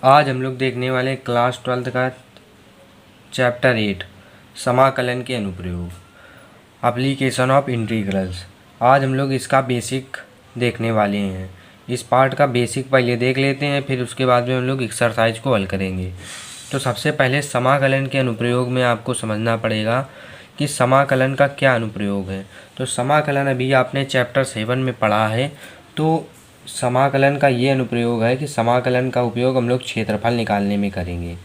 आज हम लोग देखने वाले क्लास 12th का चैप्टर 8 समाकलन के अनुप्रयोग एप्लीकेशन ऑफ इंटीग्रल्स। आज हम लोग इसका बेसिक देखने वाले हैं। इस पार्ट का बेसिक पहले देख लेते हैं, फिर उसके बाद में हम लोग एक्सरसाइज को हल करेंगे। तो सबसे पहले समाकलन के अनुप्रयोग में आपको समझना पड़ेगा कि समाकलन का क्या अनुप्रयोग है। तो समाकलन अभी आपने चैप्टर 7 में पढ़ा है। तो समाकलन का ये अनुप्रयोग है कि समाकलन का उपयोग हम लोग क्षेत्रफल निकालने में करेंगे।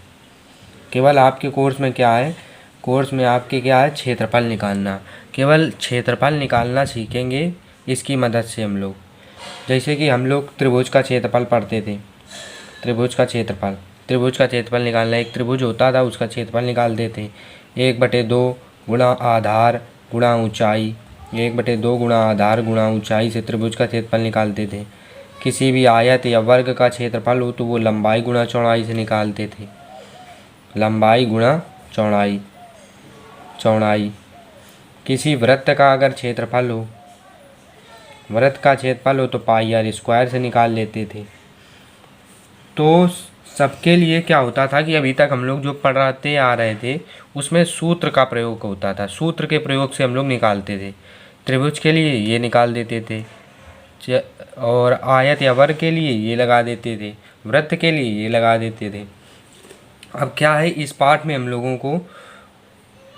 केवल आपके कोर्स में क्या है, कोर्स में आपके क्या है, क्षेत्रफल निकालना। केवल क्षेत्रफल निकालना सीखेंगे इसकी मदद से हम लोग। जैसे कि हम लोग त्रिभुज का क्षेत्रफल पढ़ते थे। त्रिभुज का क्षेत्रफल निकालना, एक त्रिभुज होता था उसका क्षेत्रफल निकालते थे। 1/2 गुणा आधार गुणा ऊंचाई, 1/2 गुणा आधार गुणा ऊंचाई से त्रिभुज का क्षेत्रफल निकालते थे। किसी भी आयत या वर्ग का क्षेत्रफल हो तो वो लंबाई गुणा चौड़ाई से निकालते थे। लंबाई गुणा चौड़ाई। किसी वृत्त का अगर क्षेत्रफल हो, वृत्त का क्षेत्रफल हो तो पाई आर स्क्वायर से निकाल लेते थे। तो सबके लिए क्या होता था कि अभी तक हम लोग जो पढ़ाते आ रहे थे उसमें सूत्र का प्रयोग होता था। सूत्र के प्रयोग से हम लोग निकालते थे। त्रिभुज के लिए ये निकाल देते थे और आयत या वर्ग के लिए ये लगा देते थे, वृत्त के लिए ये लगा देते थे। अब क्या है, इस पार्ट में हम लोगों को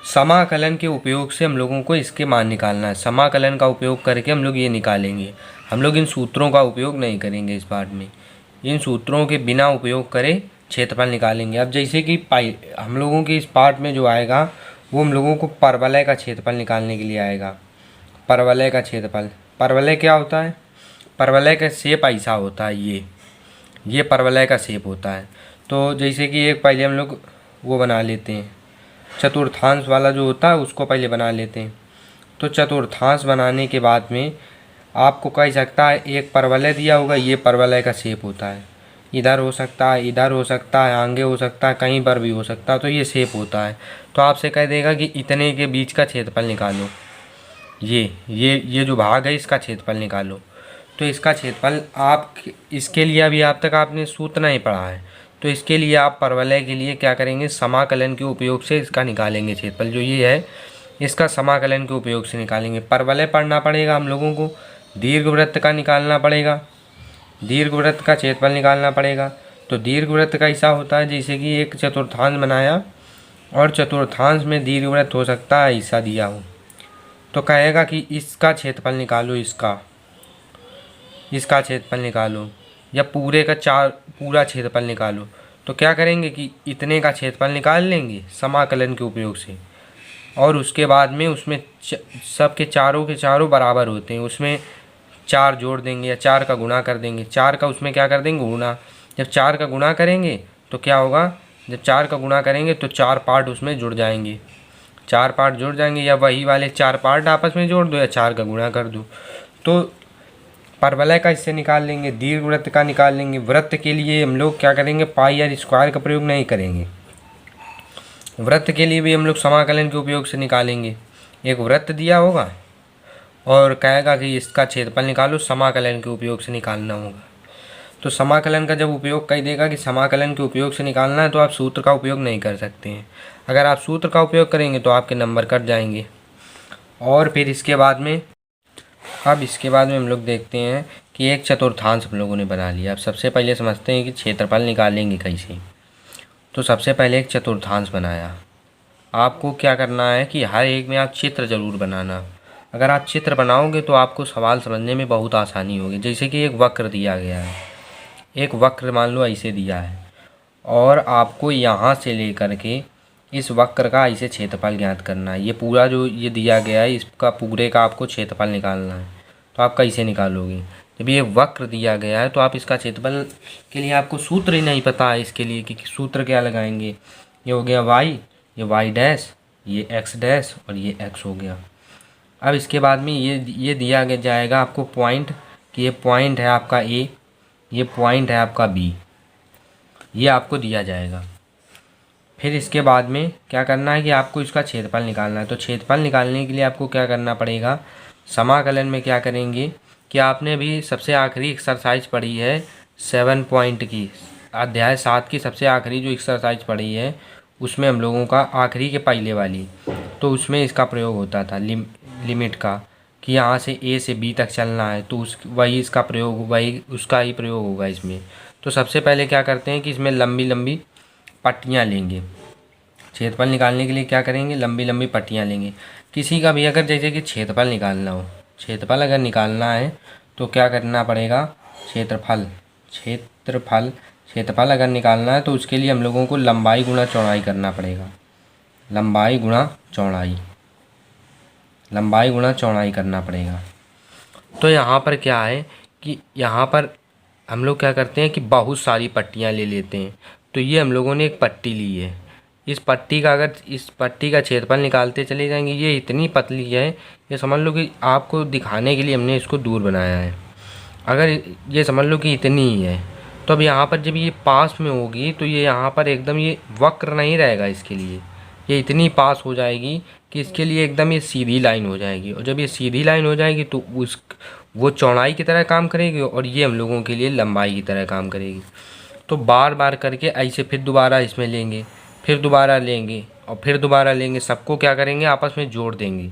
समाकलन के उपयोग से हम लोगों को इसके मान निकालना है। समाकलन का उपयोग करके हम लोग ये निकालेंगे। हम लोग इन सूत्रों का उपयोग नहीं करेंगे इस पार्ट में। इन सूत्रों के बिना उपयोग करे क्षेत्रफल निकालेंगे। अब जैसे कि पाई हम लोगों के इस पार्ट में जो आएगा वो हम लोगों को परवलय का क्षेत्रफल निकालने के लिए आएगा। परवलय का क्षेत्रफल, परवलय क्या होता है, परवलय का शेप ऐसा होता है, ये परवलय का शेप होता है। तो जैसे कि एक पहले हम लोग वो बना लेते हैं, चतुर्थांश वाला जो होता है उसको पहले बना लेते हैं। तो चतुर्थांश बनाने के बाद में आपको कह सकता है एक परवलय दिया होगा, ये परवलय का शेप होता है। इधर हो सकता है, इधर हो सकता है, आगे हो सकता है, कहीं पर भी हो सकता है। तो ये शेप होता है। तो आपसे कह देगा कि इतने के बीच का क्षेत्रफल निकालो, ये जो भाग है इसका क्षेत्रफल निकालो। तो इसका क्षेत्रफल आप इसके लिए अभी आप तक आपने सूत्र नहीं पढ़ा है, तो इसके लिए आप परवलय के लिए क्या करेंगे, समाकलन के उपयोग से इसका निकालेंगे क्षेत्रफल। जो ये है इसका समाकलन के उपयोग से निकालेंगे। परवलय पढ़ना पड़ेगा हम लोगों को, दीर्घवृत्त का निकालना पड़ेगा, दीर्घवृत्त का क्षेत्रफल निकालना पड़ेगा। तो दीर्घवृत्त का ऐसा होता है जैसे कि एक चतुर्थांश बनाया और चतुर्थांश में दीर्घवृत्त हो सकता है ऐसा दिया हो, तो कहेगा कि इसका क्षेत्रफल निकालो, इसका क्षेत्रफल निकालो, या पूरे का पूरा क्षेत्रफल निकालो। तो क्या करेंगे कि इतने का क्षेत्रफल निकाल लेंगे समाकलन के उपयोग से, और उसके बाद में उसमें सब के चारों बराबर होते हैं, उसमें 4 जोड़ देंगे या 4 का गुणा कर देंगे। 4 का उसमें क्या कर देंगे, गुणा। जब 4 का गुणा करेंगे तो क्या होगा, जब 4 का गुणा करेंगे तो 4 पार्ट उसमें जुड़ जाएंगे, 4 पार्ट जुड़ जाएंगे, या वही वाले 4 पार्ट आपस में जोड़ दो या 4 का गुणा कर दो। तो परवलय का इससे निकाल लेंगे, दीर्घवृत्त का निकाल लेंगे। वृत्त के लिए हम लोग क्या करेंगे, पाई आर स्क्वायर का प्रयोग नहीं करेंगे। वृत्त के लिए भी हम लोग समाकलन के उपयोग से निकालेंगे। एक वृत्त दिया होगा और कहेगा कि इसका क्षेत्रफल निकालो, समाकलन के उपयोग से निकालना होगा। तो समाकलन का जब उपयोग कह देगा कि समाकलन के उपयोग से निकालना है, तो आप सूत्र का उपयोग नहीं कर सकते हैं। अगर आप सूत्र का उपयोग करेंगे तो आपके नंबर कट जाएंगे। और फिर इसके बाद में हम लोग देखते हैं कि एक चतुर्थांश हम लोगों ने बना लिया। अब सबसे पहले समझते हैं कि क्षेत्रफल निकालेंगे कैसे। तो सबसे पहले एक चतुर्थांश बनाया। आपको क्या करना है कि हर एक में आप चित्र ज़रूर बनाना। अगर आप चित्र बनाओगे तो आपको सवाल समझने में बहुत आसानी होगी। जैसे कि एक वक्र दिया गया है, एक वक्र मान लो ऐसे दिया है, और आपको यहाँ से लेकर के इस वक्र का ऐसे क्षेत्रफल ज्ञात करना है। ये पूरा जो ये दिया गया है इसका पूरे का आपको क्षेत्रफल निकालना है। तो आप कैसे निकालोगे, जब ये वक्र दिया गया है तो आप इसका क्षेत्रफल के लिए आपको सूत्र ही नहीं पता है इसके लिए कि सूत्र क्या लगाएंगे। ये हो गया वाई, ये वाई डैश, ये एक्स डैश, और ये एक्स हो गया। अब इसके बाद में ये दिया जाएगा आपको पॉइंट, कि ये पॉइंट है आपका ए, ये पॉइंट है आपका बी, ये आपको दिया जाएगा। फिर इसके बाद में क्या करना है कि आपको इसका क्षेत्रफल निकालना है। तो क्षेत्रफल निकालने के लिए आपको क्या करना पड़ेगा, समाकलन में क्या करेंगे कि आपने भी सबसे आखिरी एक्सरसाइज पढ़ी है 7 पॉइंट की, अध्याय 7 की सबसे आखिरी जो एक्सरसाइज पढ़ी है उसमें हम लोगों का आखिरी के पहले वाली, तो उसमें इसका प्रयोग होता था लिमिट का, कि यहाँ से ए से बी तक चलना है, तो उस वही इसका प्रयोग, वही उसका ही प्रयोग होगा इसमें। तो सबसे पहले क्या करते हैं कि इसमें लंबी लंबी पट्टियाँ लेंगे। क्षेत्रफल निकालने के लिए क्या करेंगे, लंबी लंबी पट्टियाँ लेंगे। किसी का भी अगर जैसे कि क्षेत्रफल निकालना हो, क्षेत्रफल अगर निकालना है तो क्या करना पड़ेगा, क्षेत्रफल क्षेत्रफल क्षेत्रफल अगर निकालना है तो उसके लिए हम लोगों को लंबाई गुणा चौड़ाई करना पड़ेगा। लंबाई गुणा चौड़ाई, लंबाई गुणा चौड़ाई करना पड़ेगा। तो यहाँ पर क्या है कि यहाँ पर हम लोग क्या करते हैं कि बहुत सारी पट्टियाँ ले लेते हैं। तो ये हम लोगों ने एक पट्टी ली है, इस पट्टी का अगर इस पट्टी का क्षेत्रफल निकालते चले जाएंगे, ये इतनी पतली है, ये समझ लो कि आपको दिखाने के लिए हमने इसको दूर बनाया है। अगर ये समझ लो कि इतनी ही है, तो अब यहाँ पर जब ये पास में होगी तो ये यहाँ पर एकदम ये वक्र नहीं रहेगा, इसके लिए ये इतनी पास हो जाएगी कि इसके लिए एकदम ये सीधी लाइन हो जाएगी। और जब ये सीधी लाइन हो जाएगी तो वो चौड़ाई की तरह काम करेगी और ये हम लोगों के लिए लंबाई की तरह काम करेगी। तो बार बार करके ऐसे फिर दोबारा इसमें लेंगे, फिर दोबारा लेंगे और फिर दोबारा लेंगे, सबको क्या करेंगे आपस में जोड़ देंगे।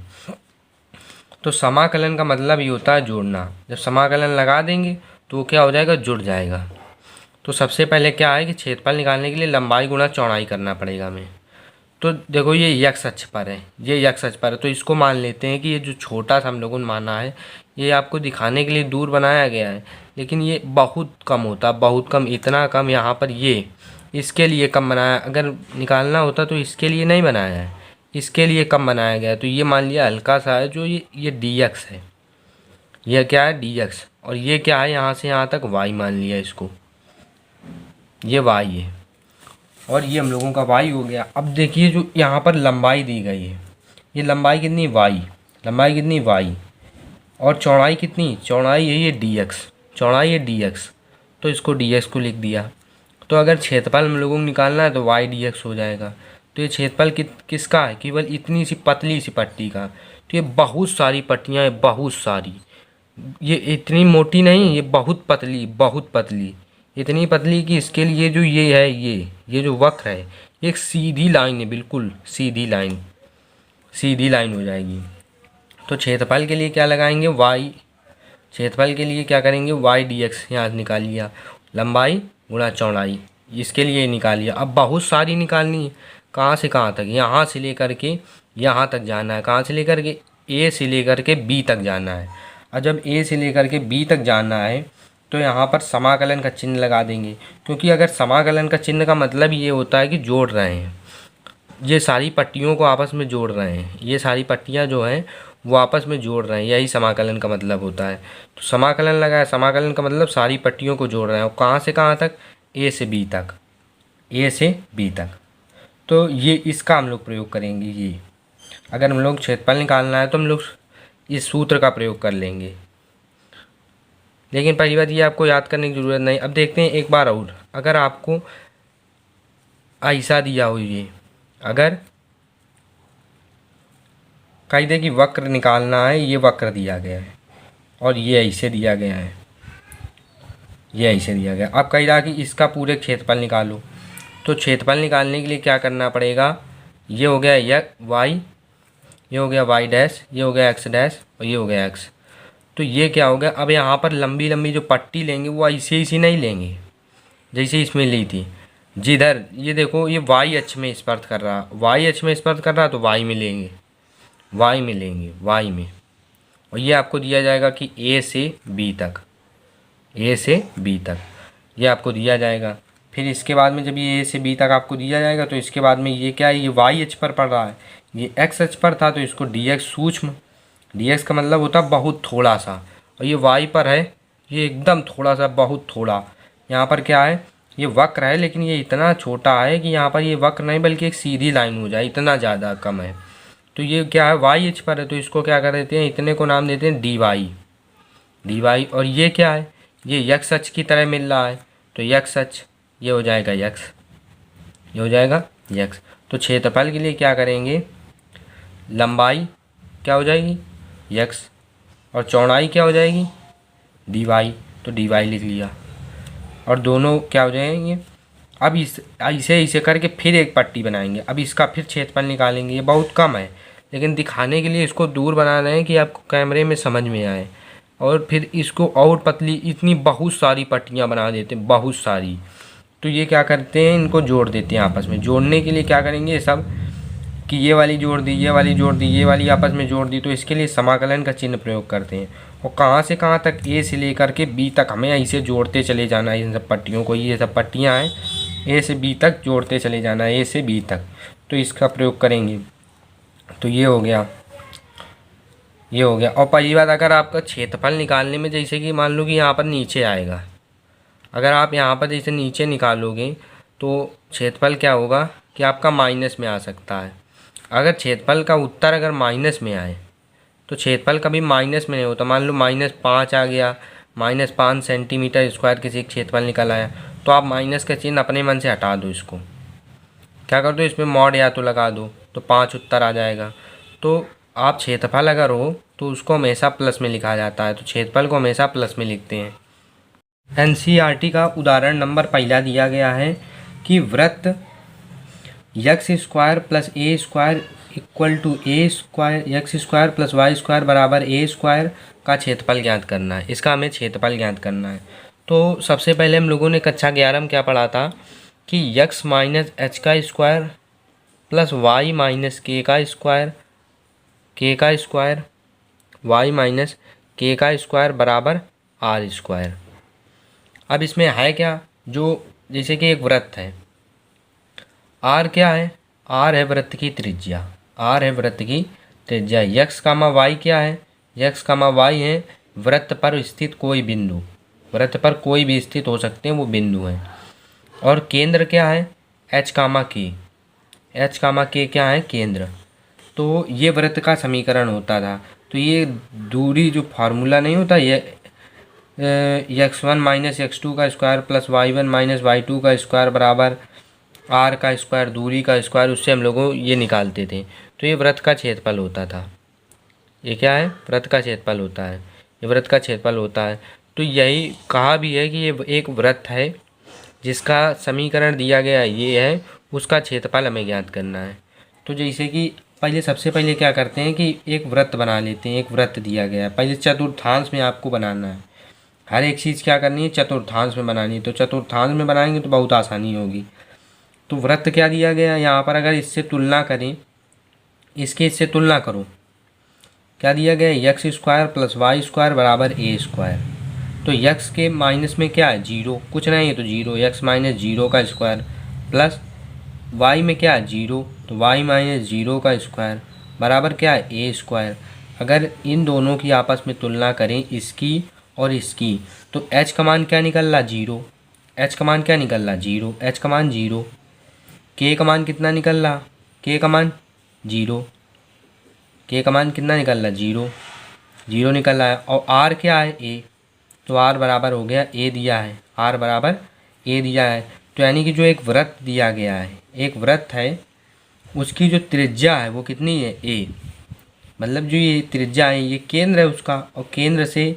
तो समाकलन का मतलब ये होता है जोड़ना। जब समाकलन लगा देंगे तो वो क्या हो जाएगा, जुड़ जाएगा। तो सबसे पहले क्या है कि क्षेत्रफल निकालने के लिए लंबाई गुणा चौड़ाई करना पड़ेगा हमें। तो देखो ये यक्स अक्ष पर है, ये यक्स अक्ष पर है, तो इसको मान लेते हैं कि ये जो छोटा सा हम लोगों ने माना है, ये आपको दिखाने के लिए दूर बनाया गया है, लेकिन ये बहुत कम होता, बहुत कम, इतना कम यहाँ पर ये इसके लिए कम बनाया। अगर निकालना होता तो इसके लिए नहीं बनाया है, इसके लिए कम बनाया गया है। तो ये मान लिया हल्का सा है जो ये डी एक्स है, यह क्या है डी एक्स, और ये क्या है यहाँ से यहाँ तक वाई मान लिया इसको, ये वाई है और ये हम लोगों का वाई हो गया। अब देखिए जो यहाँ पर लंबाई दी गई है, ये लंबाई कितनी वाई, लंबाई कितनी वाई, और चौड़ाई कितनी, चौड़ाई है ये डी एक्स, चौड़ाई है डी एक्स। तो इसको डी एक्स को लिख दिया। तो अगर क्षेत्रफल हम लोगों को निकालना है तो वाई डी एक्स हो जाएगा। तो ये क्षेत्रफल किसका है, केवल इतनी सी पतली सी पट्टी का। तो ये बहुत सारी पट्टियाँ हैं, बहुत सारी, ये इतनी मोटी नहीं, ये बहुत पतली, बहुत पतली, इतनी पतली कि इसके लिए जो ये है, ये जो वक्र है, एक सीधी लाइन है, बिल्कुल सीधी लाइन, सीधी लाइन हो जाएगी। तो क्षेत्रफल के लिए क्या लगाएंगे, वाई, क्षेत्रफल के लिए क्या करेंगे, वाई डी एक्स यहाँ निकाल लिया, लंबाई गुणा चौड़ाई, इसके लिए निकाल लिया। अब बहुत सारी निकालनी है, कहाँ से कहाँ तक, यहाँ से लेकर के यहाँ तक जाना है, कहाँ से लेकर के, ए से लेकर के बी तक जाना है। और जब ए से लेकर के बी तक जाना है तो यहाँ पर समाकलन का चिन्ह लगा देंगे, क्योंकि अगर समाकलन का चिन्ह का मतलब ये होता है कि जोड़ रहे हैं, ये सारी पट्टियों को आपस में जोड़ रहे हैं, ये सारी पट्टियाँ जो हैं वो आपस में जोड़ रहे हैं, यही समाकलन का मतलब होता है। तो समाकलन लगाया, समाकलन का मतलब सारी पट्टियों को जोड़ रहे हैं, और कहाँ से कहाँ तक, ए से बी तक, ए से बी तक। तो ये इसका हम लोग प्रयोग करेंगे। ये अगर हम लोग क्षेत्रफल निकालना है तो हम लोग इस सूत्र का प्रयोग कर लेंगे, लेकिन पहली बात ये आपको याद करने की ज़रूरत नहीं। अब देखते हैं एक बार और, अगर आपको ऐसा दिया हो, ये अगर कायदे की वक्र निकालना है, ये वक्र दिया गया है और ये ऐसे दिया गया है, ये ऐसे दिया गया। अब कह रहा कि इसका पूरे क्षेत्रफल निकालो, तो क्षेत्रफल निकालने के लिए क्या करना पड़ेगा, ये हो गया यह वाई, ये हो गया वाई डैश, ये हो गया एक्स डैश और ये हो गया एक्स। तो ये क्या हो गया, अब यहाँ पर लंबी लंबी जो पट्टी लेंगे वो ऐसे ऐसी नहीं लेंगे जैसे इसमें ली थी, जिधर ये देखो ये वाई अक्ष में स्पर्श कर रहा, वाई अक्ष में स्पर्श कर रहा, तो वाई में लेंगे, वाई में लेंगे, वाई में। और ये आपको दिया जाएगा कि ए से बी तक, ए से बी तक ये आपको दिया जाएगा। फिर इसके बाद में जब ये ए से बी तक आपको दिया जाएगा तो इसके बाद में ये क्या है, ये वाई अक्ष पर पड़ रहा है, ये एक्स अक्ष पर था, तो इसको डी एक्स सूक्ष्म, डी एक्स का मतलब होता है बहुत थोड़ा सा, और ये वाई पर है, ये एकदम थोड़ा सा, बहुत थोड़ा। यहाँ पर क्या है, ये वक्र है लेकिन ये इतना छोटा है कि यहाँ पर ये वक्र नहीं बल्कि एक सीधी लाइन हो जाए, इतना ज़्यादा कम है। तो ये क्या है, वाई अक्ष पर है, तो इसको क्या कर देते हैं, इतने को नाम देते हैं डी वाई, डी वाई। और ये क्या है, ये यक्स अक्ष की तरह मिल रहा है, तो यक्स अक्ष, ये हो जाएगा यक्स, ये हो जाएगा यक्स। तो क्षेत्रफल के लिए क्या करेंगे, लंबाई क्या हो जाएगी यक्स, और चौड़ाई क्या हो जाएगी डी वाई, तो डी वाई लिख लिया। और दोनों क्या हो जाएंगे। अब इसे इसे करके फिर एक पट्टी बनाएंगे। अब इसका फिर क्षेत्रफल निकालेंगे। ये बहुत कम है, लेकिन दिखाने के लिए इसको दूर बना रहे हैं कि आपको कैमरे में समझ में आए। और फिर इसको और पतली, इतनी बहुत सारी पट्टियाँ बना देते हैं, बहुत सारी। तो ये क्या करते हैं, इनको जोड़ देते हैं आपस में। जोड़ने के लिए क्या करेंगे ये सब, कि ये वाली जोड़ दी, ये वाली जोड़ दी, ये वाली आपस में जोड़ दी। तो इसके लिए समाकलन का चिन्ह प्रयोग करते हैं। और कहाँ से कहाँ तक, ए से लेकर के बी तक हमें ऐसे जोड़ते चले जाना है इन सब पट्टियों को। ये सब पट्टियाँ हैं, ए से बी तक जोड़ते चले जाना है, ए से बी तक। तो इसका प्रयोग करेंगे। तो ये हो गया, ये हो गया। और पहली बात, अगर आपका क्षेत्रफल निकालने में, जैसे कि मान लो कि यहाँ पर नीचे आएगा, अगर आप यहाँ पर जैसे नीचे निकालोगे तो क्षेत्रफल क्या होगा कि आपका माइनस में आ सकता है। अगर क्षेत्रफल का उत्तर अगर माइनस में आए तो क्षेत्रफल कभी माइनस में नहीं होता। मान लो -5 आ गया, -5 सेंटीमीटर स्क्वायर किसी क्षेत्रफल निकल आया, तो आप माइनस का चिन्ह अपने मन से हटा दो। इसको क्या कर दो, इसमें मॉड या तो लगा दो, तो 5 उत्तर आ जाएगा। तो आप क्षेत्रफल अगर हो तो उसको हमेशा प्लस में लिखा जाता है, तो क्षेत्रफल को हमेशा प्लस में लिखते हैं। एनसीईआरटी का उदाहरण नंबर पहला दिया गया है कि वृत्त x square plus A square equal to A square, X square plus Y square बराबर ए स्क्वायर का क्षेत्रफल ज्ञात करना है। इसका हमें क्षेत्रफल ज्ञात करना है। तो सबसे पहले हम लोगों ने कक्षा 11 में क्या पढ़ा था कि x माइनस एच का स्क्वायर प्लस वाई माइनस के का स्क्वायर, के का स्क्वायर, वाई माइनस के का स्क्वायर बराबर आर स्क्वायर। अब इसमें है क्या, जो जैसे कि एक वृत्त है, आर क्या है, आर है वृत्त की त्रिज्या, आर है वृत्त की त्रिज्या। यक्स कामा वाई क्या है, यक्स कामा वाई है वृत्त पर स्थित कोई बिंदु, वृत्त पर कोई भी स्थित हो सकते हैं वो बिंदु हैं। और केंद्र क्या है, एच कामा के, एच कामा के क्या है, केंद्र। तो ये वृत्त का समीकरण होता था। तो ये दूरी जो फार्मूला नहीं होता, ये x1 माइनस x2 का square plus y1 minus y2 का स्क्वायर बराबर r का स्क्वायर, दूरी का स्क्वायर, उससे हम लोगों ये निकालते थे। तो ये वृत्त का क्षेत्रफल होता था। ये क्या है, वृत्त का क्षेत्रफल होता है, ये वृत्त का क्षेत्रफल होता है। तो यही कहा भी है कि ये एक वृत्त है जिसका समीकरण दिया गया ये है, उसका क्षेत्रफल हमें ज्ञात करना है। तो जैसे कि पहले, सबसे पहले क्या करते हैं कि एक वृत्त बना लेते हैं। एक वृत्त दिया गया है, पहले चतुर्थांश में आपको बनाना है। हर एक चीज़ क्या करनी है, चतुर्थांश में बनानी है। तो चतुर्थांश में बनाएंगे तो बहुत आसानी होगी। तो वृत्त क्या दिया गया है यहाँ पर, अगर इससे तुलना करें, इसके इससे तुलना करो, क्या दिया गया है, X square plus Y square बराबर ए स्क्वायर। तो एक्स के माइनस में क्या है, 0, कुछ नहीं है तो 0, एक्स माइनस 0 का स्क्वायर प्लस वाई में क्या है, 0, तो वाई माइनस 0 का स्क्वायर बराबर क्या है, ए स्क्वायर। अगर इन दोनों की आपस में तुलना करें, इसकी और इसकी, तो h का मान क्या निकल रहा, 0, h का मान क्या निकल रहा, 0, h का मान 0, k का मान कितना निकल रहा, k का मान 0, k का मान कितना निकल रहा, 0, 0 निकल रहा है। और r क्या है, a, तो r बराबर हो गया a दिया है, r बराबर a दिया है। तो यानी कि जो एक वृत्त दिया गया है, एक वृत्त है, उसकी जो त्रिज्या है वो कितनी है, a, मतलब जो ये त्रिज्या है ये केंद्र है उसका, और केंद्र से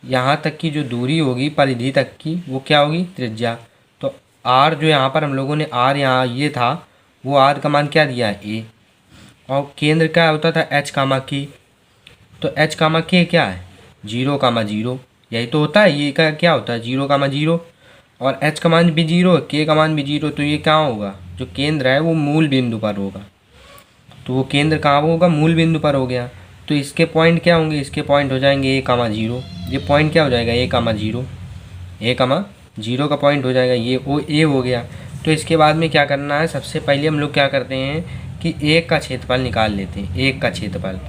यहाँ तक की जो दूरी होगी परिधि तक की, वो क्या होगी, त्रिज्या। तो r जो यहाँ पर हम लोगों ने r यहाँ ये था, वो r का मान क्या दिया है, a, और केंद्र क्या होता था, h कामा की। तो h कामा के क्या है, 0 कामा 0, यही तो होता है। ये का क्या होता है, 0 कामा 0, और h का मान भी 0, k का मान भी 0। तो ये क्या होगा, जो केंद्र है वो मूल बिंदु पर होगा। तो वो केंद्र कहाँ होगा, मूल बिंदु पर हो गया। तो इसके पॉइंट क्या होंगे, इसके पॉइंट हो जाएंगे a कामा 0, ये पॉइंट क्या हो जाएगा, a कामा 0, a कामा 0 का पॉइंट हो जाएगा, ये वो a हो गया। तो इसके बाद में क्या करना है, सबसे पहले हम लोग क्या करते हैं कि एक का क्षेत्रफल निकाल लेते हैं, एक का क्षेत्रफल,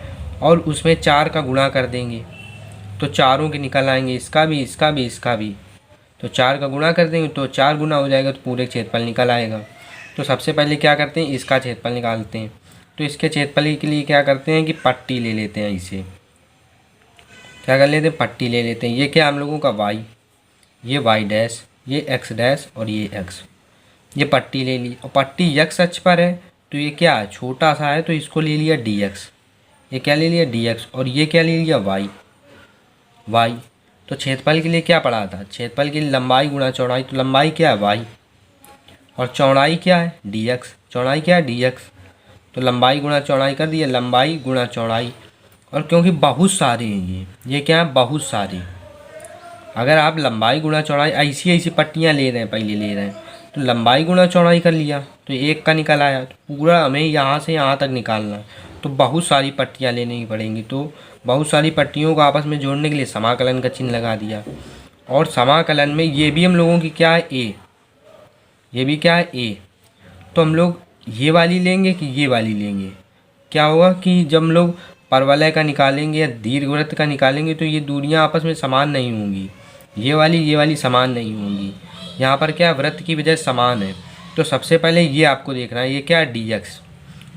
और उसमें 4 का गुणा कर देंगे तो चारों के निकल आएंगे, इसका भी, इसका भी, इसका भी। तो 4 का गुणा कर देंगे तो 4 गुना हो जाएगा, तो पूरे क्षेत्रफल निकल आएगा। तो सबसे पहले क्या करते हैं, इसका क्षेत्रफल निकालते हैं। तो इसके क्षेत्रफल के लिए क्या करते हैं कि पट्टी ले लेते हैं, इसे क्या कर लेते हैं, पट्टी ले लेते हैं। ये क्या हम लोगों का y, ये y डैश, ये x डैश, और ये x, ये पट्टी ले ली। और पट्टी x अक्ष पर है, तो ये क्या है, छोटा सा है, तो इसको ले लिया dx, ये क्या ले लिया dx, और ये क्या ले लिया y, y। तो क्षेत्रफल के लिए क्या पढ़ा था, क्षेत्रफल के लिए लंबाई गुणा चौड़ाई। तो लंबाई क्या है वाई और चौड़ाई क्या है डी एक्स। चौड़ाई क्या है डी एक्स। तो लंबाई गुणा चौड़ाई कर दिया, लंबाई गुणा चौड़ाई। और क्योंकि बहुत सारे हैं ये क्या है बहुत सारे, अगर आप लंबाई गुणा चौड़ाई ऐसी ऐसी पट्टियाँ ले रहे हैं पहले ले रहे हैं तो लंबाई गुणा चौड़ाई कर लिया तो एक का निकल आया। तो पूरा हमें यहाँ से यहाँ तक निकालना है तो बहुत सारी पट्टियाँ लेनी पड़ेंगी। तो बहुत सारी पट्टियों को आपस में जोड़ने के लिए समाकलन का चिन्ह लगा दिया। और समाकलन में ये भी हम लोगों की क्या है ए, ये भी क्या है ए। तो हम लोग ये वाली लेंगे कि ये वाली लेंगे। क्या होगा कि जब हम लोग परवलय का निकालेंगे या दीर्घवृत्त का निकालेंगे तो ये दूरियां आपस में समान नहीं होंगी, ये वाली समान नहीं होंगी। यहाँ पर क्या वृत्त की वजह समान है। तो सबसे पहले ये आपको देखना है ये क्या है डी एक्स।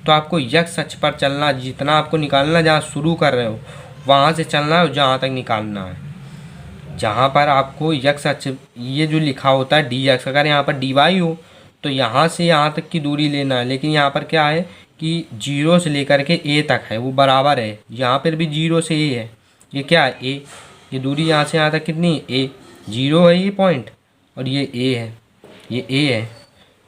तो आपको यक्स अक्ष पर चलना, जितना आपको निकालना जहाँ शुरू कर रहे हो वहाँ से चलना है और जहाँ तक निकालना है। जहाँ पर आपको यक्स अक्ष ये जो लिखा होता है डी एक्स, अगर यहाँ पर डी वाई हो तो यहाँ से यहाँ तक की दूरी लेना है। लेकिन यहाँ पर क्या है कि जीरो से लेकर के ए तक है वो बराबर है, यहाँ पर भी जीरो से ए है। ये क्या है ए, ये दूरी यहाँ से यहाँ तक कितनी है ए, जीरो है ये पॉइंट और ये ए है, ये ए है।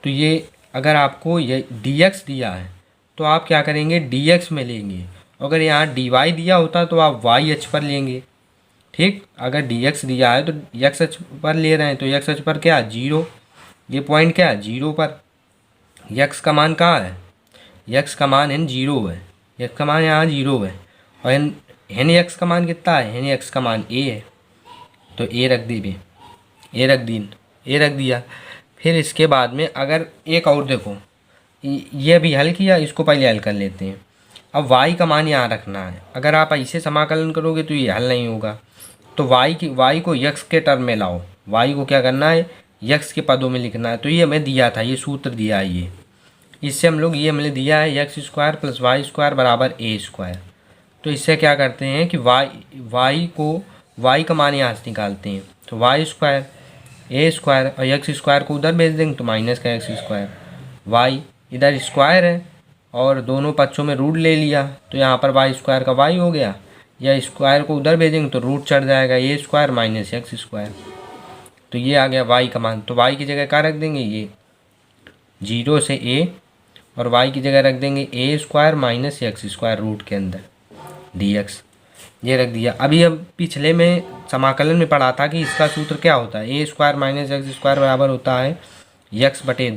तो ये अगर आपको ये डी एक्स दिया है तो आप क्या करेंगे डी एक्स में लेंगे। अगर यहाँ डी वाई दिया होता तो आप वाई अक्ष पर लेंगे। ठीक, अगर डी एक्स दिया है तो एक्स अक्ष पर ले रहे हैं तो एक्स अक्ष पर क्या है जीरो, ये पॉइंट क्या है जीरो पर। यक्स का मान कहाँ है, यक्स का मान एन जीरो है, यक्स का मान यहाँ जीरो है। और एन यक्स का मान कितना है, एन यक्स का मान ए है। तो ए रख दी भी, ए रख दिया। फिर इसके बाद में अगर एक और देखो, ये भी हल किया, इसको पहले हल कर लेते हैं। अब y का मान यहाँ रखना है। अगर आप ऐसे समाकलन करोगे तो ये हल नहीं होगा। तो y को यक्स के टर्म में लाओ, y को क्या करना है यक्स के पदों में लिखना है। तो ये हमें दिया था, ये सूत्र दिया है, ये इससे हम लोग ये हमने दिया है X square plus Y square बराबर ए स्क्वायर। तो इससे क्या करते हैं कि y का मान यहाँ से निकालते हैं। तो वाई स्क्वायर ए स्क्वायर और एक्स स्क्वायर को उधर भेज देंगे तो माइनस का एक्स स्क्वायर, वाई इधर स्क्वायर है और दोनों पक्षों में रूट ले लिया तो यहाँ पर वाई स्क्वायर का वाई हो गया, या स्क्वायर को उधर भेजेंगे तो रूट चढ़ जाएगा ए स्क्वायर माइनस एक्स स्क्वायर। तो ये आ गया वाई का मान। तो वाई की जगह क्या रख देंगे ये जीरो से ए और वाई की जगह रख देंगे A square minus X square root के अंदर डी एक्स, ये रख दिया। अभी हम पिछले में समाकलन में पढ़ा था कि इसका सूत्र क्या होता है, A square minus X square बराबर होता है यक्स बटे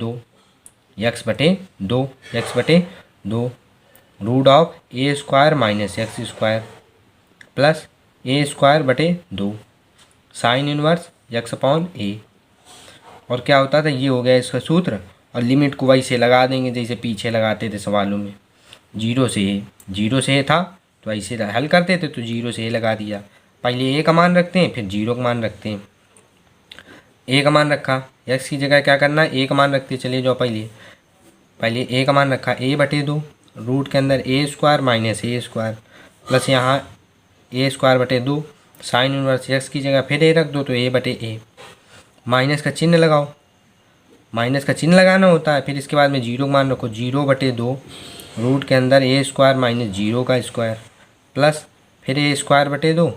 दो root of A square minus X square plus A square बटे दो sine inverse X upon A. और क्या होता था ये हो गया इसका सूत्र। और लिमिट को वैसे लगा देंगे जैसे पीछे लगाते थे सवालों में, जीरो से ए था तो ऐसे हल करते थे तो जीरो से ए लगा दिया। पहले ए का मान रखते हैं फिर जीरो का मान रखते हैं। ए का मान रखा, एक्स की जगह क्या करना है ए का मान रखते चले जाओ। पहले ए का मान रखा ए बटे दो रूट के अंदर ए स्क्वायर माइनस ए स्क्वायर प्लस यहाँ ए स्क्वायर बटे दो साइन इनवर्स एक्स की जगह फिर ए रख दो तो ए बटे ए, माइनस का चिन्ह लगाओ, माइनस का चिन्ह लगाना होता है। फिर इसके बाद में जीरो का मान रखो, जीरो बटे दो रूट के अंदर ए स्क्वायर माइनस जीरो का स्क्वायर प्लस फिर ए स्क्वायर बटे दो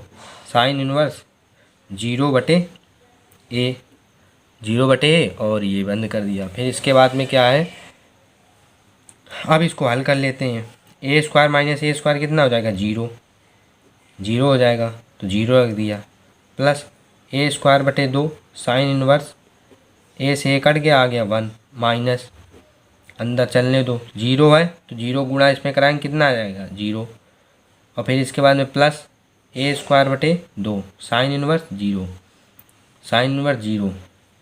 साइन इनवर्स जीरो बटे ए और ये बंद कर दिया। फिर इसके बाद में क्या है, अब इसको हल कर लेते हैं। ए स्क्वायर माइनस ए स्क्वायर कितना हो जाएगा जीरो हो जाएगा तो जीरो रख दिया प्लस ए स्क्वायर बटे दो साइन इनवर्स ए से ए कट गया आ गया वन माइनस अंदर चलने दो, जीरो है तो जीरो गुणा इसमें कराएंगे कितना आ जाएगा जीरो। और फिर इसके बाद में प्लस ए स्क्वायर बटे दो साइन इनवर्स जीरो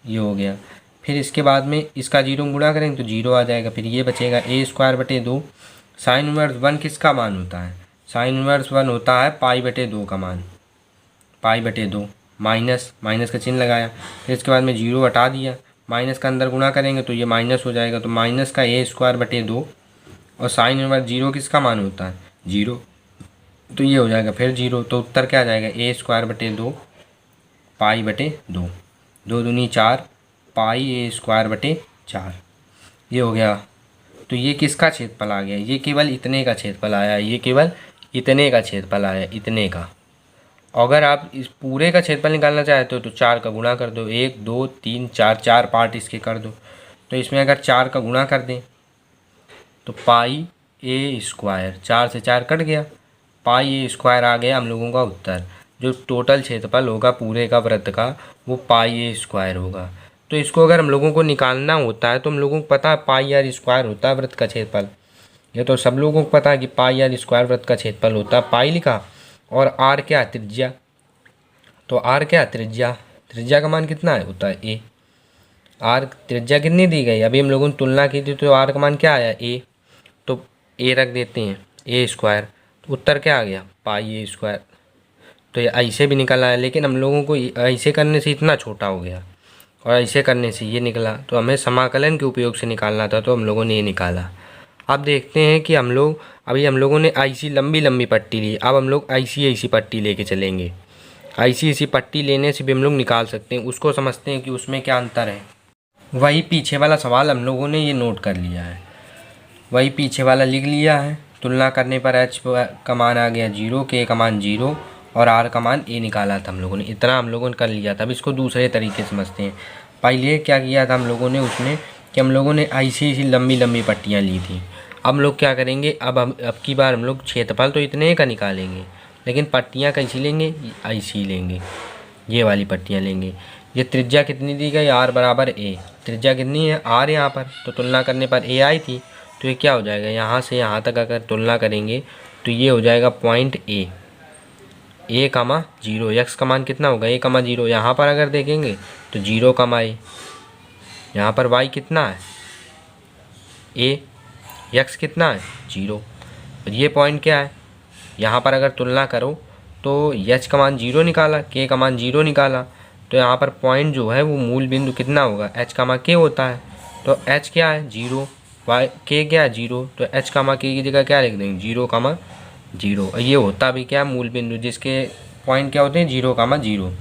ये हो गया। फिर इसके बाद में इसका जीरो गुणा करेंगे तो जीरो आ जाएगा। फिर ये बचेगा ए स्क्वायर बटे दो साइन इनवर्स वन किसका मान होता है, साइन इनवर्स वन होता है पाई बटे दो का मान, पाई बटे दो माइनस का चिन्ह लगाया। फिर इसके बाद में जीरो हटा दिया, माइनस का अंदर गुणा करेंगे तो ये माइनस हो जाएगा तो माइनस का ए स्क्वायर बटे दो और साइन इनवर्स जीरो किसका मान होता है जीरो, तो ये हो जाएगा फिर जीरो। तो उत्तर क्या आ जाएगा ए स्क्वायर बटे दो पाई बटे दो, दो दूनी चार पाई ए स्क्वायर बटे चार, ये हो गया। तो ये किसका क्षेत्रफल आ गया, ये केवल इतने का क्षेत्रफल आया, ये केवल इतने का क्षेत्रफल आया, इतने का। अगर आप इस पूरे का क्षेत्रफल निकालना चाहते हो तो 4 का गुणा कर दो, 1 2 3 4, 4 पार्ट इसके कर दो। तो इसमें अगर 4 का गुणा कर दें तो पाई ए स्क्वायर, 4 से 4 कट गया, पाई ए स्क्वायर आ गया हम लोगों का उत्तर। जो टोटल क्षेत्रफल होगा पूरे का वृत्त का वो पाई ए स्क्वायर होगा। तो इसको अगर हम लोगों को निकालना होता है तो हम लोगों को पता है पाई आर स्क्वायर होता है वृत्त का क्षेत्रफल। ये तो सब लोगों को पता है कि पाई आर स्क्वायर वृत्त का क्षेत्रफल होता है। पाई लिखा और आर क्या, त्रिज्या। तो आर क्या, त्रिज्या। त्रिज्या का मान कितना है, होता है ए। आर त्रिज्या कितनी दी गई, अभी हम लोगों ने तुलना की थी तो आर का मान क्या आया, ए। तो ए रख देते हैं, ए स्क्वायर। तो उत्तर क्या आ गया, पाई ए स्क्वायर। तो ये ऐसे भी निकला है, लेकिन हम लोगों को ऐसे करने से इतना छोटा हो गया और ऐसे करने से ये निकला। तो हमें समाकलन के उपयोग से निकालना था तो हम लोगों ने ये निकाला। अब देखते हैं कि हम लोगों ने ऐसी लंबी लंबी पट्टी ली, अब हम लोग ऐसी पट्टी लेके चलेंगे। ऐसी पट्टी लेने से भी हम लोग निकाल सकते हैं। उसको समझते हैं कि उसमें क्या अंतर है। वही पीछे वाला सवाल हम लोगों ने ये नोट कर लिया है, वही पीछे वाला लिख लिया है। तुलना करने पर एच का मान आ गया 0, के का मान 0 और आर का मान ए निकाला था हम लोगों ने। इतना हम लोगों ने कर लिया था। अब इसको दूसरे तरीके से समझते हैं। पहले क्या किया था हम लोगों ने उसमें कि हम लोगों ने ऐसी लंबी लंबी पट्टियाँ ली थी। अब हम लोग क्या करेंगे, अब की बार हम लोग क्षेत्रफल तो इतने का निकालेंगे, लेकिन पट्टियाँ कैसी लेंगे, ऐसी लेंगे। ये वाली पट्टियाँ लेंगे। ये त्रिज्या कितनी दी गई, आर बराबर ए। त्रिज्या कितनी है, आर यहाँ पर, तो तुलना करने पर ए आई थी। तो ये क्या हो जाएगा, यहाँ से यहाँ तक अगर तुलना करेंगे तो ये हो जाएगा पॉइंट ए कामा 0। यक्स का मान कितना होगा, ए कामा 0। यहाँ पर अगर देखेंगे तो 0 कामा ए। यहाँ पर वाई कितना है, ए। यक्स कितना है, 0। और ये पॉइंट क्या है, यहाँ पर अगर तुलना करो तो एच का मान 0 निकाला, के का मान 0 निकाला। तो यहाँ पर पॉइंट जो है वो मूल बिंदु कितना होगा, एच का मान के होता है। तो एच क्या है, 0, वाई के क्या है, 0। तो एच का मान के की जगह क्या लिख देंगे, 0 का मान 0। और ये होता भी क्या, मूल बिंदु, जिसके पॉइंट क्या होते हैं, 0 का मान 0।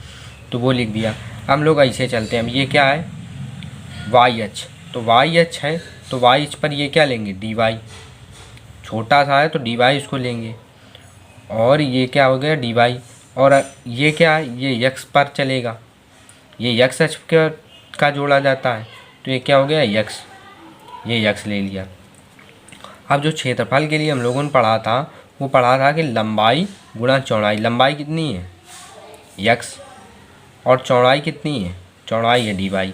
तो वो लिख दिया। हम लोग ऐसे चलते हैं। अब ये क्या है, वाई एच। तो वाई एच है तो वाई एच पर ये क्या लेंगे, डी वाई। छोटा सा है तो डी वाई इसको लेंगे। और ये क्या हो गया, डी वाई। और ये क्या है, ये यक्स पर चलेगा। ये यक्स एच का जोड़ा जाता है तो ये क्या हो गया, यक्स। ये यक्स ले लिया। अब जो क्षेत्रफल के लिए हम लोगों ने पढ़ा था वो पढ़ा था कि लंबाई गुणा चौड़ाई। लंबाई कितनी है, यक्स, और चौड़ाई कितनी है, चौड़ाई है डी वाई।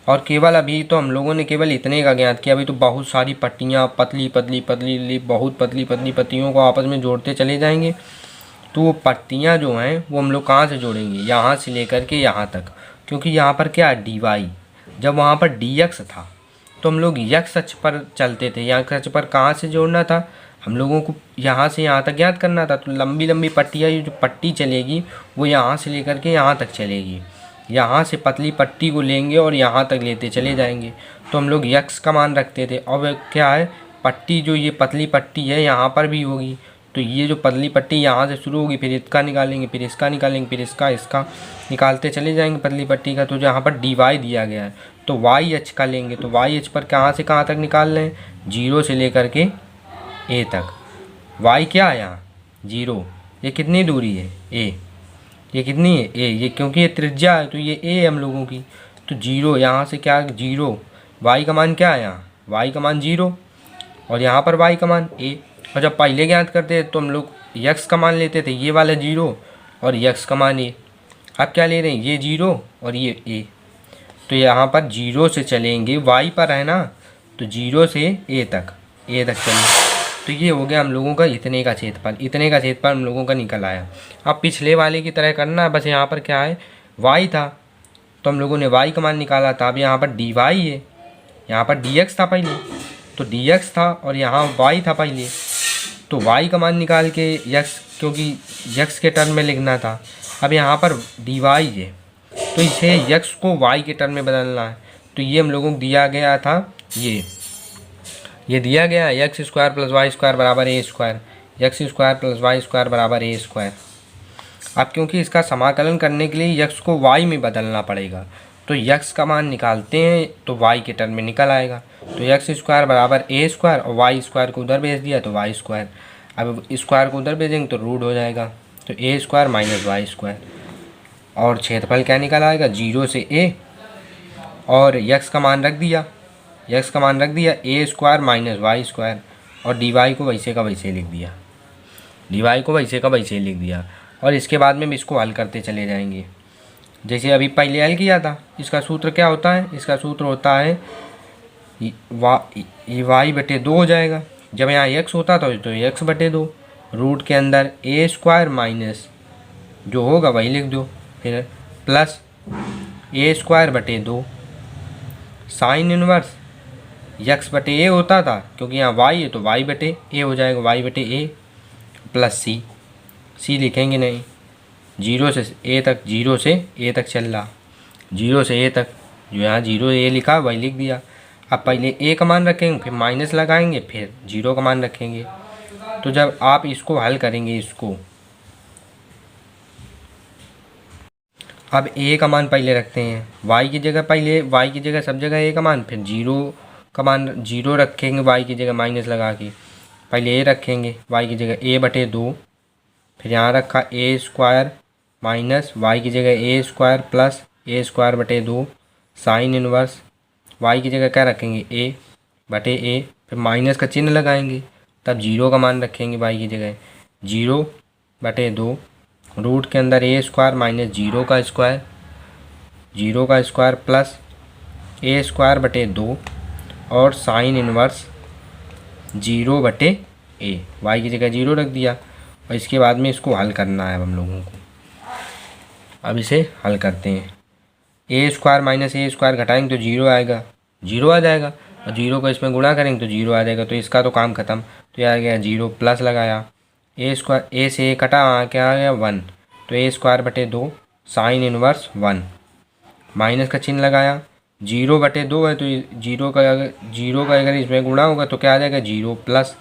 और केवल अभी तो हम लोगों ने केवल इतने का ज्ञात किया। अभी तो बहुत सारी पट्टियाँ पतली पतली पतली बहुत पतली पतली पट्टियों को आपस में जोड़ते चले जाएंगे। तो वो पट्टियाँ जो हैं वो हम लोग कहाँ से जोड़ेंगे, यहाँ से लेकर के यहाँ तक। क्योंकि यहाँ पर क्या है, डी वाई। जब वहाँ पर डी एक्स था तो हम लोग यक्स अक्ष पर चलते थे। यक्स अक्ष पर कहाँ से जोड़ना था, हम लोगों को यहाँ से यहाँ तक ज्ञात करना था। तो लंबी लंबी पट्टियाँ, ये जो पट्टी चलेगी वो यहाँ से लेकर के यहाँ तक चलेगी। यहाँ से पतली पट्टी को लेंगे और यहाँ तक लेते चले जाएंगे। तो हम लोग यक्स का मान रखते थे। अब क्या है, पट्टी जो ये पतली पट्टी है यहाँ पर भी होगी। तो ये जो पतली पट्टी यहाँ से शुरू होगी, फिर इसका निकालेंगे, फिर इसका निकालेंगे, फिर इसका निकालते चले जाएंगे पतली पट्टी का। तो जहाँ पर डी वाई दिया गया है तो वाई एच का लेंगे। तो वाई एच पर कहाँ से कहाँ तक निकाल लें, 0 से लेकर के ए तक। वाई क्या है यहाँ, 0। ये कितनी दूरी है, ए। ये कितनी है, ए। ये क्योंकि ये त्रिज्या है तो ये ए है हम लोगों की। तो 0 यहाँ से क्या, 0। वाई का मान क्या है यहाँ, वाई का मान 0 और यहाँ पर वाई का मान ए। और जब पहले ज्ञात करते तो हम लोग यक्स का मान लेते थे, ये वाला 0 और यक्स का मान ए। अब क्या ले रहे हैं, ये 0 और ये ए। तो यहाँ पर 0 से चलेंगे, वाई पर है ना, तो 0 से ए तक चलेंगे। तो ये हो गया हम लोगों का इतने का क्षेत्रफल। इतने का क्षेत्रफल हम लोगों का निकल आया। अब पिछले वाले की तरह करना है, बस यहाँ पर क्या है, वाई था तो हम लोगों ने वाई का मान निकाला था। अब यहाँ पर डी वाई है, यहाँ पर डी एक्स था पहले, तो डी एक्स था और यहाँ वाई था पहले, तो वाई का मान निकाल के यक्स, क्योंकि यक्स के टर्म में लिखना था। अब यहाँ पर डी वाई है तो इसे यक्स को वाई के टर्म में बदलना है। तो ये हम लोगों को दिया गया था, ये दिया गया है X square plus Y square बराबर A square. X square plus Y square बराबर ए स्क्वायर। अब क्योंकि इसका समाकलन करने के लिए यक्स को वाई में बदलना पड़ेगा, तो यक्स का मान निकालते हैं तो वाई के टर्म में निकल आएगा। तो एक्स स्क्वायर बराबर ए स्क्वायर और वाई स्क्वायर को उधर भेज दिया तो वाई स्क्वायर। अब स्क्वायर को उधर भेजेंगे तो रूट हो जाएगा। तो ए स्क्वायर माइनस वाई स्क्वायर, और क्षेत्रफल क्या निकल आएगा 0 से ए, और यक्स का मान रख दिया, ए स्क्वायर माइनस वाई स्क्वायर, और डी वाई को वैसे का वैसे लिख दिया, और इसके बाद में भी इसको हल करते चले जाएंगे। जैसे अभी पहले हल किया था, इसका सूत्र क्या होता है, इसका सूत्र होता है वाई बटे 2 हो जाएगा। जब यहाँ एक्स होता था तो एक्स बटे 2, रूट के अंदर ए स्क्वायर माइनस जो होगा वही लिख दो, फिर प्लस ए स्क्वायर बटे 2 साइन इनवर्स यक्स बटे ए होता था, क्योंकि यहाँ वाई है तो वाई बटे ए हो जाएगा, वाई बटे ए प्लस सी लिखेंगे नहीं, 0 से ए तक चल रहा, 0 से ए तक जो यहाँ 0 ए लिखा वही लिख दिया। अब पहले ए का मान रखेंगे, फिर माइनस लगाएंगे, फिर 0 का मान रखेंगे। तो जब आप इसको हल करेंगे, इसको अब ए का मान पहले रखते हैं, वाई की जगह सब जगह ए का मान, फिर 0 का मान 0 रखेंगे, वाई की जगह माइनस लगा के, पहले ए रखेंगे वाई की जगह ए बटे 2, फिर यहाँ रखा ए स्क्वायर माइनस वाई की जगह ए स्क्वायर प्लस ए स्क्वायर बटे 2 साइन इनवर्स वाई की जगह क्या रखेंगे ए बटे ए, फिर माइनस का चिन्ह लगाएंगे, तब 0 का मान रखेंगे वाई की जगह, 0 बटे 2 रूट के अंदर ए स्क्वायर माइनस 0 का स्क्वायर प्लस ए स्क्वायर बटे 2 और साइन इनवर्स 0 बटे ए, वाई की जगह 0 रख दिया। और इसके बाद में इसको हल करना है अब हम लोगों को। अब इसे हल करते हैं, ए स्क्वायर माइनस ए स्क्वायर घटाएंगे तो 0 आएगा, 0 आ जाएगा, और 0 को इसमें गुणा करेंगे तो 0 आ जाएगा, तो इसका तो काम ख़त्म। तो यह आ गया 0 प्लस लगाया, ए स्क्वायर ए से ए कटा, क्या आ गया 1, तो ए स्क्वायर बटे 2 साइन इनवर्स 1, माइनस का चिन्ह लगाया, 0 बटे 2 है तो 0 का अगर इसमें गुणा होगा तो क्या आ जाएगा 0 प्लस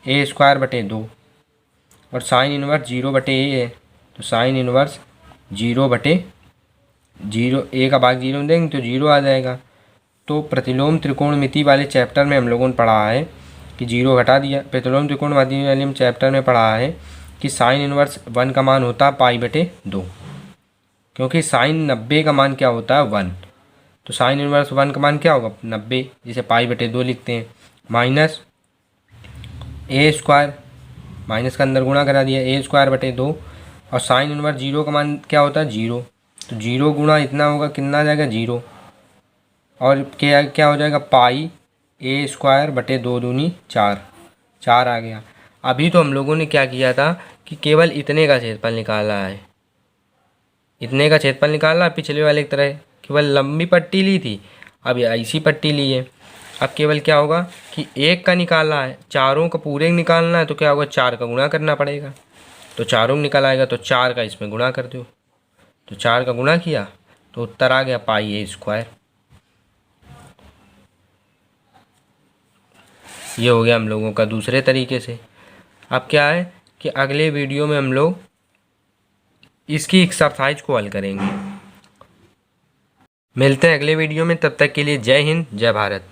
ए स्क्वायर बटे 2, और साइन इनवर्स 0 बटे ए है तो साइन इनवर्स 0 बटे 0, ए का भाग 0 में देंगे तो 0 आ जाएगा। तो प्रतिलोम त्रिकोणमिति वाले चैप्टर में हम लोगों ने पढ़ा है कि 0 घटा दिया। प्रतिलोम त्रिकोणमिति वाले चैप्टर में पढ़ा है कि साइन इनवर्स 1 का मान होता है पाई बटे 2, क्योंकि साइन 90 का मान क्या होता है 1, तो साइन इनवर्स 1 का मान क्या होगा 90, जिसे पाई बटे 2 लिखते हैं, माइनस ए स्क्वायर, माइनस का अंदर गुणा करा दिया, ए स्क्वायर बटे 2, और साइन इनवर्स 0 का मान क्या होता है 0, तो 0 गुणा इतना होगा, कितना आ जाएगा 0, और क्या हो जाएगा पाई ए स्क्वायर बटे 2 दूनी 4 आ गया। अभी तो हम लोगों ने क्या किया था कि केवल इतने का क्षेत्रफल निकाला है, पिछले वाले की तरह केवल लंबी पट्टी ली थी, अब ऐसी पट्टी ली है। अब केवल क्या होगा कि एक का निकालना है, चारों का पूरे निकालना है, तो क्या होगा 4 का गुणा करना पड़ेगा, तो चारों में निकल आएगा, तो 4 का इसमें गुणा कर दो, तो 4 का गुणा किया तो उत्तर आ गया पाई ए स्क्वायर। ये हो गया हम लोगों का दूसरे तरीके से। अब क्या है कि अगले वीडियो में हम लोग इसकी एक्सरसाइज को हल करेंगे। मिलते हैं अगले वीडियो में, तब तक के लिए जय हिंद जय भारत।